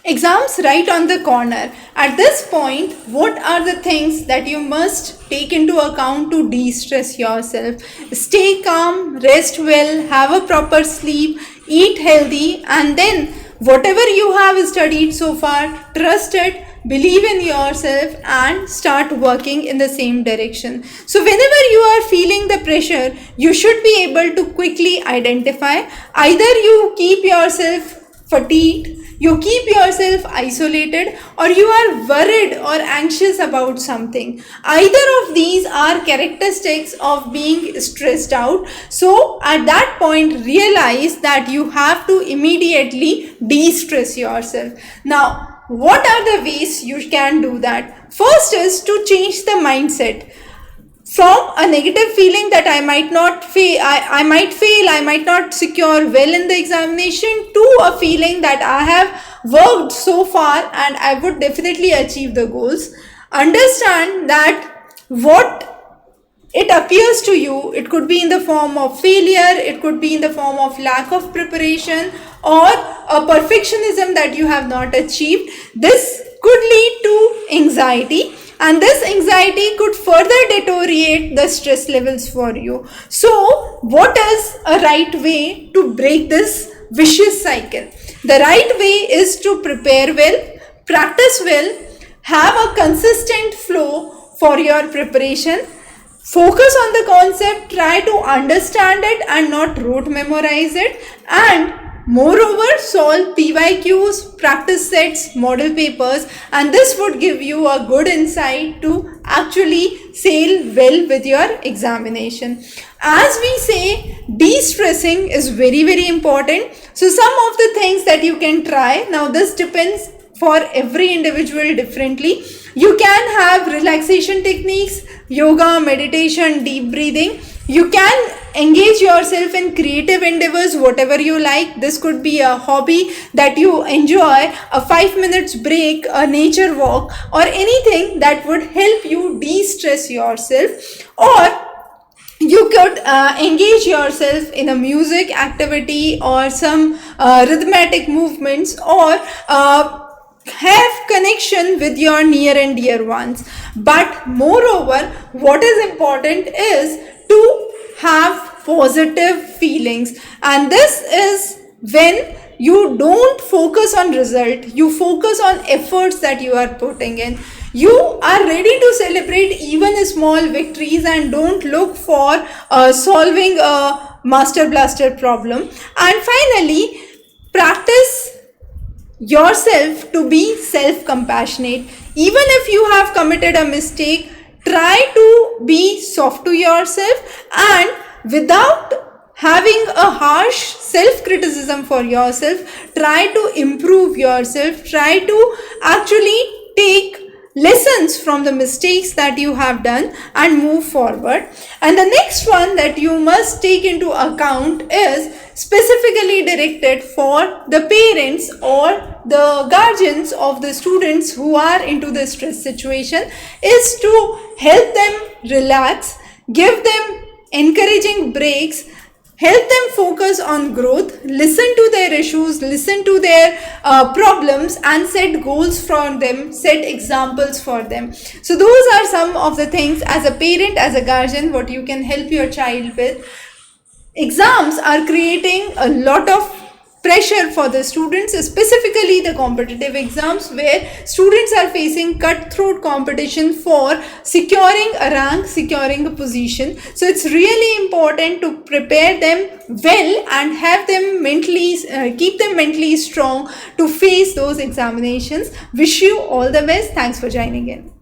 Exams right on the corner. At this point, what are the things that you must take into account to de-stress yourself? Stay calm, rest well, have a proper sleep, eat healthy, and then whatever you have studied so far, trust it, believe in yourself, and start working in the same direction. So whenever you are feeling the pressure, you should be able to quickly identify. Either you keep yourself fatigued, you keep yourself isolated, or you are worried or anxious about something. Either of these are characteristics of being stressed out. So at that point, realize that you have to immediately de-stress yourself. Now, what are the ways you can do that? First is to change the mindset from a negative feeling that I might not fail, I might fail, I might not secure well in the examination, to a feeling that I have worked so far and I would definitely achieve the goals. Understand that what it appears to you, it could be in the form of failure, it could be in the form of lack of preparation, or a perfectionism that you have not achieved. This could lead to anxiety, and this anxiety could further deteriorate the stress levels for you. So what is a right way to break this vicious cycle? The right way is to prepare well, practice well, have a consistent flow for your preparation, focus on the concept, try to understand it and not rote memorize it, and moreover solve PYQs, practice sets, model papers, and this would give you a good insight to actually sail well with your examination. As we say, de-stressing is very important. So some of the things that you can try, now this depends for every individual differently. You can have relaxation techniques, yoga, meditation, deep breathing. You can engage yourself in creative endeavors, whatever you like. This could be a hobby that you enjoy, a 5 minutes break, a nature walk, or anything that would help you de-stress yourself. Or you could engage yourself in a music activity or some rhythmic movements, or have connection with your near and dear ones. But moreover, what is important is to have positive feelings, and this is when you don't focus on result, you focus on efforts that you are putting in. You are ready to celebrate even small victories and don't look for solving a master blaster problem. And finally, practice yourself to be self-compassionate. Even if you have committed a mistake, try to be soft to yourself, and without having a harsh self-criticism for yourself, try to improve yourself, try to actually take lessons from the mistakes that you have done and move forward. And the next one that you must take into account is specifically directed for the parents or the guardians of the students who are into the stress situation, is to help them relax, give them encouraging breaks, help them focus on growth, listen to their issues, listen to their problems, and set goals for them, set examples for them. So those are some of the things as a parent, as a guardian, what you can help your child with. Exams are creating a lot of pressure for the students, specifically the competitive exams, where students are facing cutthroat competition for securing a rank, securing a position. So it's really important to prepare them well and have them mentally, keep them mentally strong to face those examinations. Wish you all the best. Thanks for joining in.